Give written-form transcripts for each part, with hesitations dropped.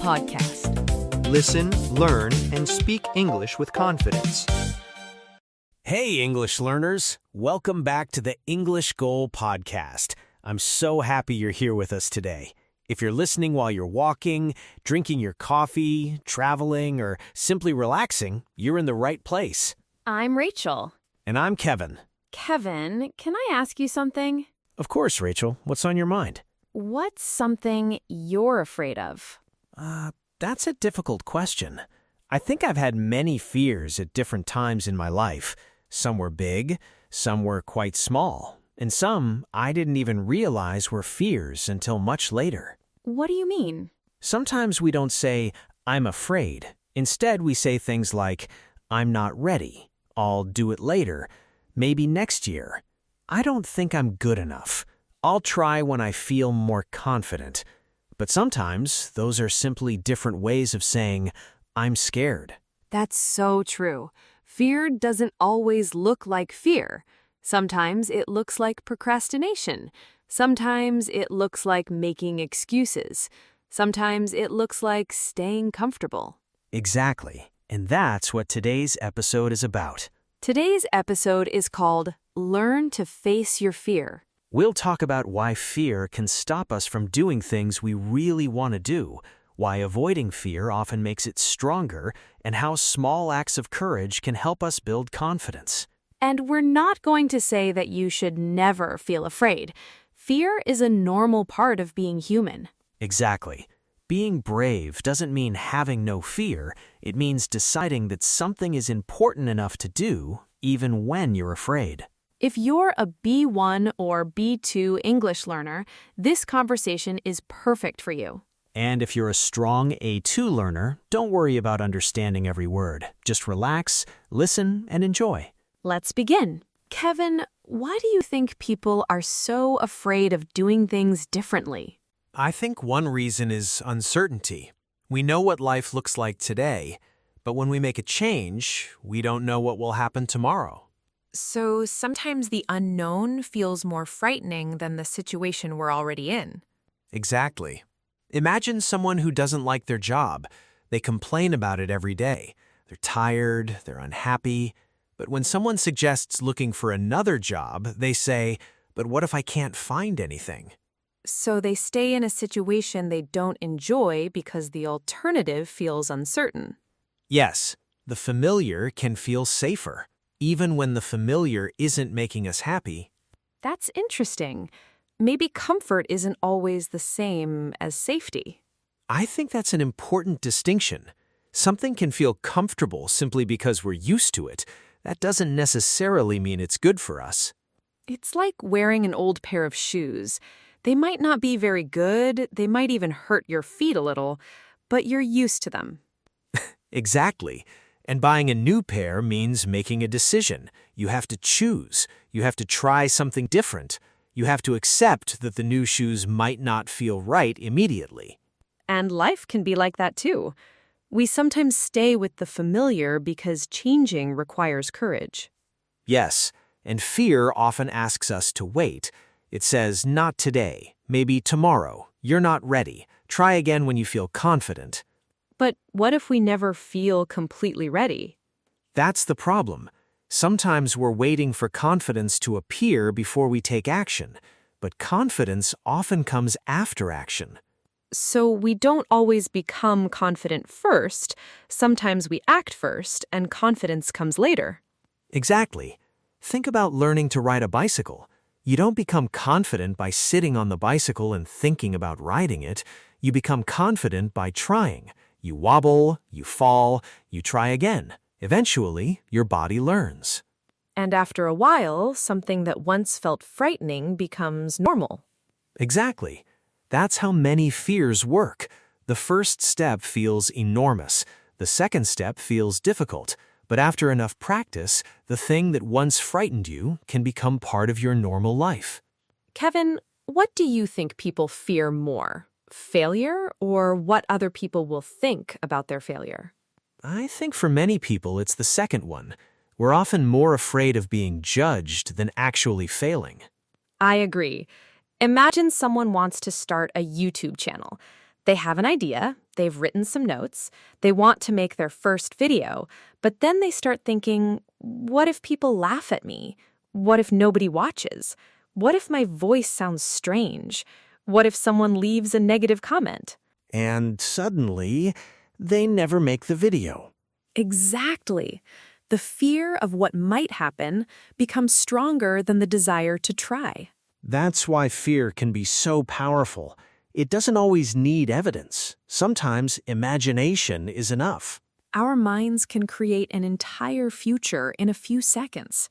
podcast. Listen, learn, and speak English with confidence. Hey, English learners. Welcome back to the English Goal podcast. I'm so happy you're here with us today. If you're listening while you're walking, drinking your coffee, traveling, or simply relaxing, you're in the right place. I'm Rachel. And I'm Kevin. Kevin, can I ask you something? Of course, Rachel. What's on your mind? What's something you're afraid of? That's a difficult question. I think I've had many fears at different times in my life. Some were big, some were quite small, and some I didn't even realize were fears until much later. What do you mean? Sometimes we don't say, I'm afraid. Instead, we say things like, I'm not ready. I'll do it later. Maybe next year. I don't think I'm good enough. I'll try when I feel more confident. But sometimes those are simply different ways of saying, I'm scared. That's so true. Fear doesn't always look like fear. Sometimes it looks like procrastination. Sometimes it looks like making excuses. Sometimes it looks like staying comfortable. Exactly. And that's what today's episode is about. Today's episode is called Learn to Face Your Fear. We'll talk about why fear can stop us from doing things we really want to do, why avoiding fear often makes it stronger, and how small acts of courage can help us build confidence. And we're not going to say that you should never feel afraid. Fear is a normal part of being human. Exactly. Being brave doesn't mean having no fear. It means deciding that something is important enough to do, even when you're afraid. If you're a B1 or B2 English learner, this conversation is perfect for you. And if you're a strong A2 learner, don't worry about understanding every word. Just relax, listen, and enjoy. Let's begin. Kevin, why do you think people are so afraid of doing things differently? I think one reason is uncertainty. We know what life looks like today, but when we make a change, we don't know what will happen tomorrow. So sometimes the unknown feels more frightening than the situation we're already in. Exactly. Imagine someone who doesn't like their job. They complain about it every day. They're tired, they're unhappy. But when someone suggests looking for another job, they say, but what if I can't find anything? So they stay in a situation they don't enjoy because the alternative feels uncertain. Yes, the familiar can feel safer, even when the familiar isn't making us happy. That's interesting. Maybe comfort isn't always the same as safety. I think that's an important distinction. Something can feel comfortable simply because we're used to it. That doesn't necessarily mean it's good for us. It's like wearing an old pair of shoes. They might not be very good, they might even hurt your feet a little, but you're used to them. Exactly. And buying a new pair means making a decision. You have to choose. You have to try something different. You have to accept that the new shoes might not feel right immediately. And life can be like that too. We sometimes stay with the familiar because changing requires courage. Yes, and fear often asks us to wait. It says, not today, maybe tomorrow. You're not ready. Try again when you feel confident. But what if we never feel completely ready? That's the problem. Sometimes we're waiting for confidence to appear before we take action, but confidence often comes after action. So we don't always become confident first. Sometimes we act first, and confidence comes later. Exactly. Think about learning to ride a bicycle. You don't become confident by sitting on the bicycle and thinking about riding it. You become confident by trying. You wobble, you fall, you try again. Eventually, your body learns. And after a while, something that once felt frightening becomes normal. Exactly. That's how many fears work. The first step feels enormous. The second step feels difficult. But after enough practice, the thing that once frightened you can become part of your normal life. Kevin, what do you think people fear more? Failure or what other people will think about their failure? I think for many people it's the second one. We're often more afraid of being judged than actually failing. I agree. Imagine someone wants to start a YouTube channel. They have an idea, they've written some notes, they want to make their first video, but then they start thinking, what if people laugh at me? What if nobody watches? What if my voice sounds strange? What if someone leaves a negative comment? And suddenly, they never make the video. Exactly. The fear of what might happen becomes stronger than the desire to try. That's why fear can be so powerful. It doesn't always need evidence. Sometimes imagination is enough. Our minds can create an entire future in a few seconds.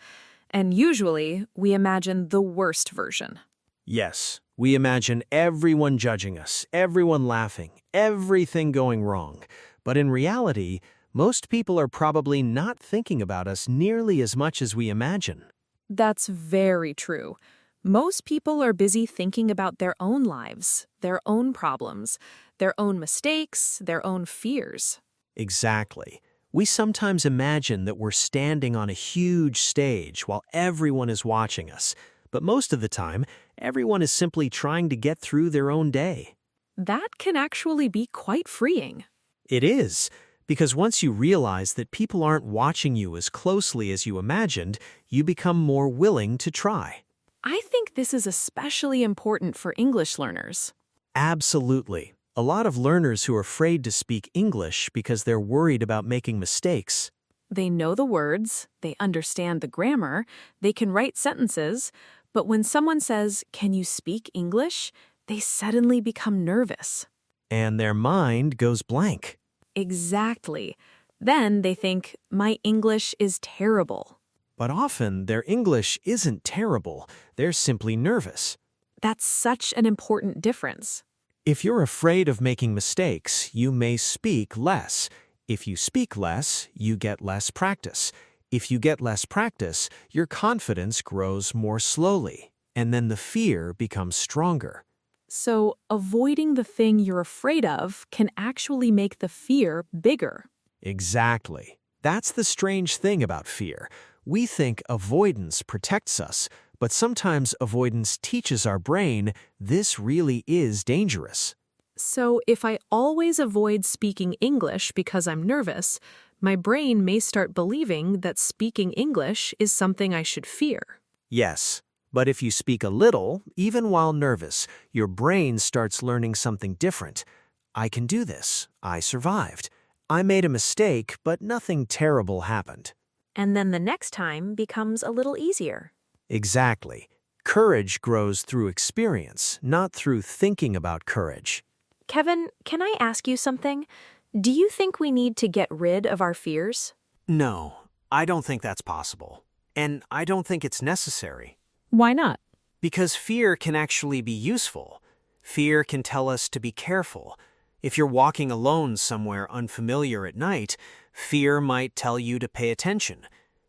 And usually, we imagine the worst version. Yes, we imagine everyone judging us, everyone laughing, everything going wrong. But in reality, most people are probably not thinking about us nearly as much as we imagine. That's very true. Most people are busy thinking about their own lives, their own problems, their own mistakes, their own fears. Exactly. We sometimes imagine that we're standing on a huge stage while everyone is watching us, but most of the time, everyone is simply trying to get through their own day. That can actually be quite freeing. It is, because once you realize that people aren't watching you as closely as you imagined, you become more willing to try. I think this is especially important for English learners. Absolutely. A lot of learners who are afraid to speak English because they're worried about making mistakes. They know the words, they understand the grammar, they can write sentences, but when someone says, "Can you speak English?" they suddenly become nervous. And their mind goes blank. Exactly. Then they think, "My English is terrible." But often, their English isn't terrible, they're simply nervous. That's such an important difference. If you're afraid of making mistakes, you may speak less. If you speak less, you get less practice. If you get less practice, your confidence grows more slowly, and then the fear becomes stronger. So, avoiding the thing you're afraid of can actually make the fear bigger. Exactly. That's the strange thing about fear. We think avoidance protects us, but sometimes avoidance teaches our brain this really is dangerous. So, if I always avoid speaking English because I'm nervous, my brain may start believing that speaking English is something I should fear. Yes, but if you speak a little, even while nervous, your brain starts learning something different. I can do this. I survived. I made a mistake, but nothing terrible happened. And then the next time becomes a little easier. Exactly. Courage grows through experience, not through thinking about courage. Kevin, can I ask you something? Do you think we need to get rid of our fears? No, I don't think that's possible. And I don't think it's necessary. Why not? Because fear can actually be useful. Fear can tell us to be careful. If you're walking alone somewhere unfamiliar at night, fear might tell you to pay attention.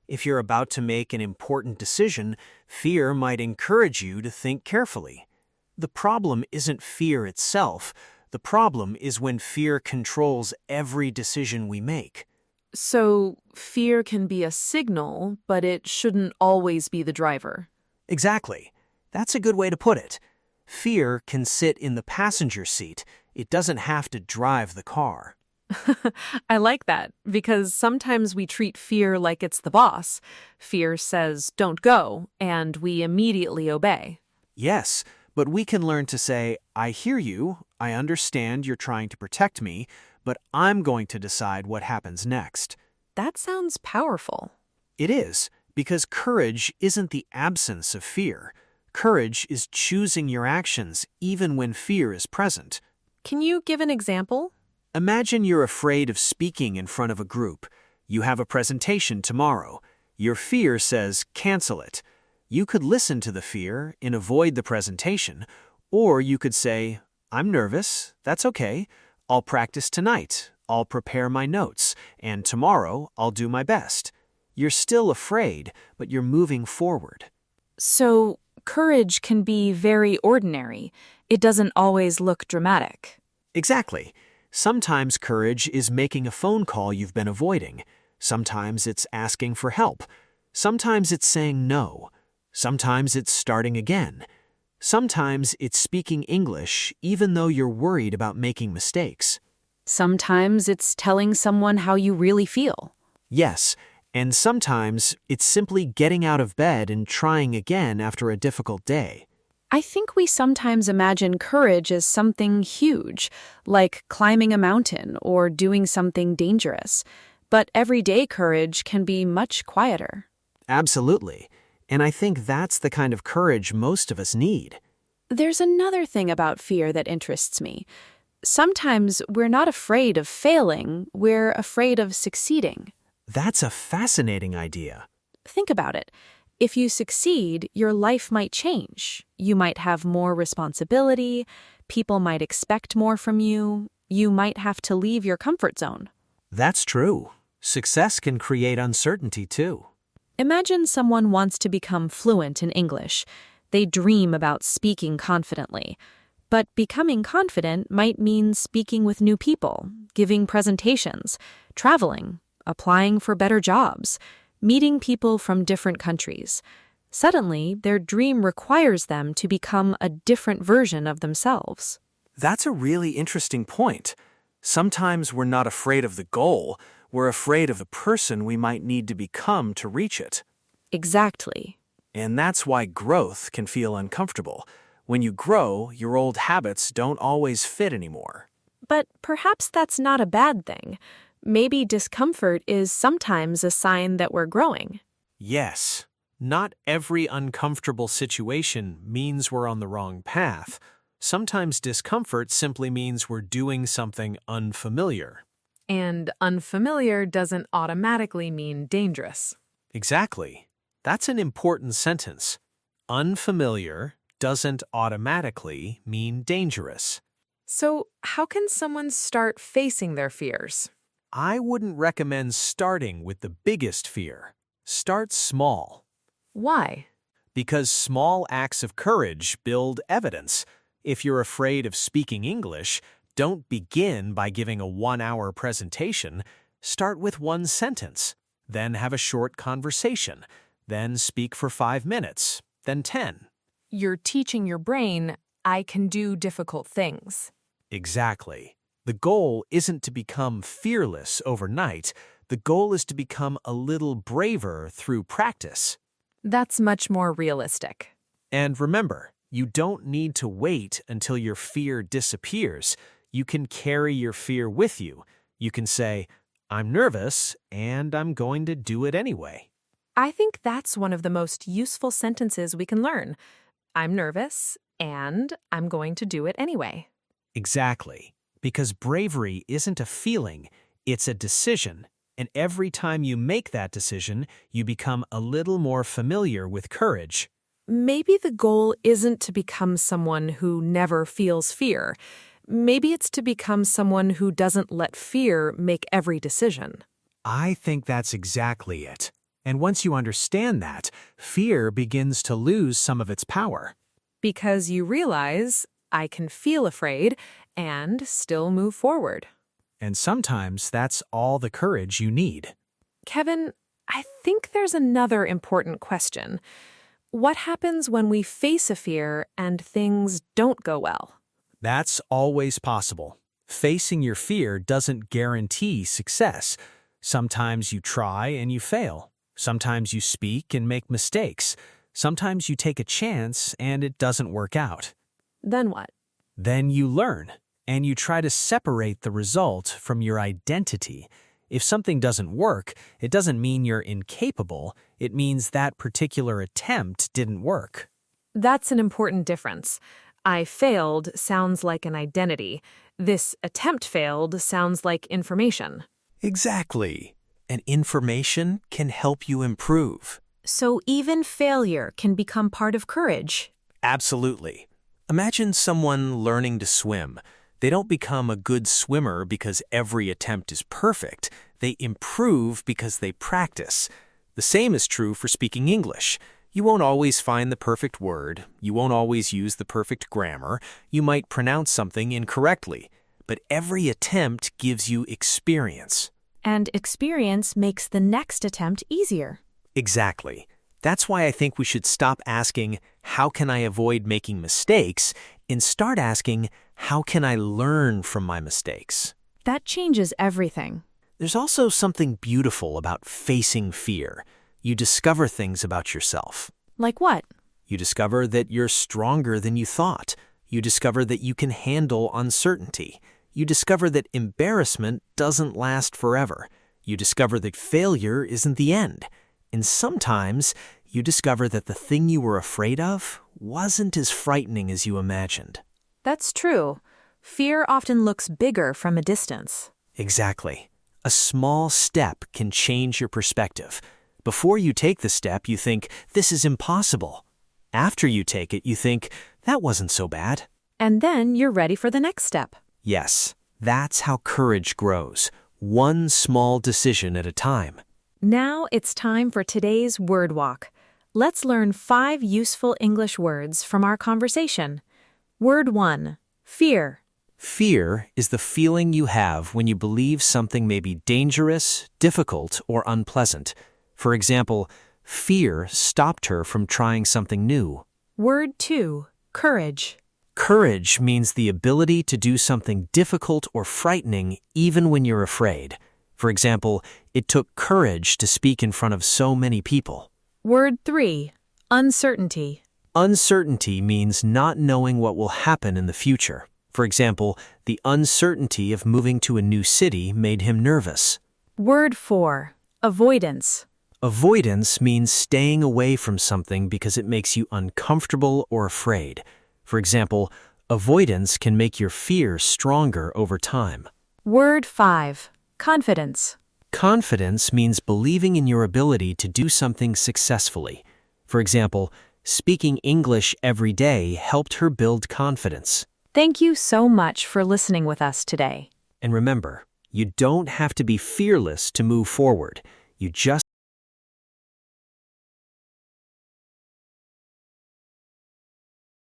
If you're about to make an important decision, fear might encourage you to think carefully. The problem isn't fear itself. The problem is when fear controls every decision we make. So, fear can be a signal, but it shouldn't always be the driver. Exactly. That's a good way to put it. Fear can sit in the passenger seat. It doesn't have to drive the car. I like that, because sometimes we treat fear like it's the boss. Fear says, "Don't go," and we immediately obey. Yes, but we can learn to say, I hear you, I understand you're trying to protect me, but I'm going to decide what happens next. That sounds powerful. It is, because courage isn't the absence of fear. Courage is choosing your actions even when fear is present. Can you give an example? Imagine you're afraid of speaking in front of a group. You have a presentation tomorrow. Your fear says, cancel it. You could listen to the fear and avoid the presentation, or you could say, I'm nervous, that's okay. I'll practice tonight. I'll prepare my notes, and tomorrow I'll do my best. You're still afraid, but you're moving forward. So, courage can be very ordinary. It doesn't always look dramatic. Exactly. Sometimes courage is making a phone call you've been avoiding. Sometimes it's asking for help. Sometimes it's saying no. Sometimes it's starting again. Sometimes it's speaking English even though you're worried about making mistakes. Sometimes it's telling someone how you really feel. Yes, and sometimes it's simply getting out of bed and trying again after a difficult day. I think we sometimes imagine courage as something huge, like climbing a mountain or doing something dangerous. But everyday courage can be much quieter. Absolutely. And I think that's the kind of courage most of us need. There's another thing about fear that interests me. Sometimes we're not afraid of failing, we're afraid of succeeding. That's a fascinating idea. Think about it. If you succeed, your life might change. You might have more responsibility, people might expect more from you, you might have to leave your comfort zone. That's true. Success can create uncertainty too. Imagine someone wants to become fluent in English. They dream about speaking confidently. But becoming confident might mean speaking with new people, giving presentations, traveling, applying for better jobs, meeting people from different countries. Suddenly, their dream requires them to become a different version of themselves. That's a really interesting point. Sometimes we're not afraid of the goal, we're afraid of the person we might need to become to reach it. Exactly. And that's why growth can feel uncomfortable. When you grow, your old habits don't always fit anymore. But perhaps that's not a bad thing. Maybe discomfort is sometimes a sign that we're growing. Yes, not every uncomfortable situation means we're on the wrong path. Sometimes discomfort simply means we're doing something unfamiliar. And unfamiliar doesn't automatically mean dangerous. Exactly. That's an important sentence. Unfamiliar doesn't automatically mean dangerous. So, how can someone start facing their fears? I wouldn't recommend starting with the biggest fear. Start small. Why? Because small acts of courage build evidence. If you're afraid of speaking English, don't begin by giving a 1-hour presentation. Start with one sentence. Then have a short conversation. Then speak for 5 minutes. Then 10. You're teaching your brain, I can do difficult things. Exactly. The goal isn't to become fearless overnight. The goal is to become a little braver through practice. That's much more realistic. And remember, you don't need to wait until your fear disappears. You can carry your fear with you. You can say, I'm nervous, and I'm going to do it anyway. I think that's one of the most useful sentences we can learn. I'm nervous, and I'm going to do it anyway. Exactly. Because bravery isn't a feeling, it's a decision. And every time you make that decision, you become a little more familiar with courage. Maybe the goal isn't to become someone who never feels fear. Maybe it's to become someone who doesn't let fear make every decision. I think that's exactly it. And once you understand that, fear begins to lose some of its power. Because you realize, I can feel afraid and still move forward. And sometimes that's all the courage you need. Kevin, I think there's another important question. What happens when we face a fear and things don't go well? That's always possible. Facing your fear doesn't guarantee success. Sometimes you try and you fail. Sometimes you speak and make mistakes. Sometimes you take a chance and it doesn't work out. Then what? Then you learn, and you try to separate the result from your identity. If something doesn't work, it doesn't mean you're incapable. It means that particular attempt didn't work. That's an important difference. I failed sounds like an identity. This attempt failed sounds like information. Exactly. And information can help you improve. So even failure can become part of courage. Absolutely. Imagine someone learning to swim. They don't become a good swimmer because every attempt is perfect. They improve because they practice. The same is true for speaking English. You won't always find the perfect word. You won't always use the perfect grammar. You might pronounce something incorrectly. But every attempt gives you experience. And experience makes the next attempt easier. Exactly. That's why I think we should stop asking, how can I avoid making mistakes, and start asking, how can I learn from my mistakes? That changes everything. There's also something beautiful about facing fear. You discover things about yourself. Like what? You discover that you're stronger than you thought. You discover that you can handle uncertainty. You discover that embarrassment doesn't last forever. You discover that failure isn't the end. And sometimes you discover that the thing you were afraid of wasn't as frightening as you imagined. That's true. Fear often looks bigger from a distance. Exactly. A small step can change your perspective. Before you take the step, you think, this is impossible. After you take it, you think, that wasn't so bad. And then you're ready for the next step. Yes, that's how courage grows, one small decision at a time. Now it's time for today's word walk. Let's learn 5 useful English words from our conversation. Word 1, fear. Fear is the feeling you have when you believe something may be dangerous, difficult, or unpleasant. For example, fear stopped her from trying something new. Word 2, courage. Courage means the ability to do something difficult or frightening even when you're afraid. For example, it took courage to speak in front of so many people. Word 3, uncertainty. Uncertainty means not knowing what will happen in the future. For example, the uncertainty of moving to a new city made him nervous. Word 4, avoidance. Avoidance means staying away from something because it makes you uncomfortable or afraid. For example, avoidance can make your fear stronger over time. Word 5, confidence. Confidence means believing in your ability to do something successfully. For example, speaking English every day helped her build confidence. Thank you so much for listening with us today. And remember, you don't have to be fearless to move forward. You just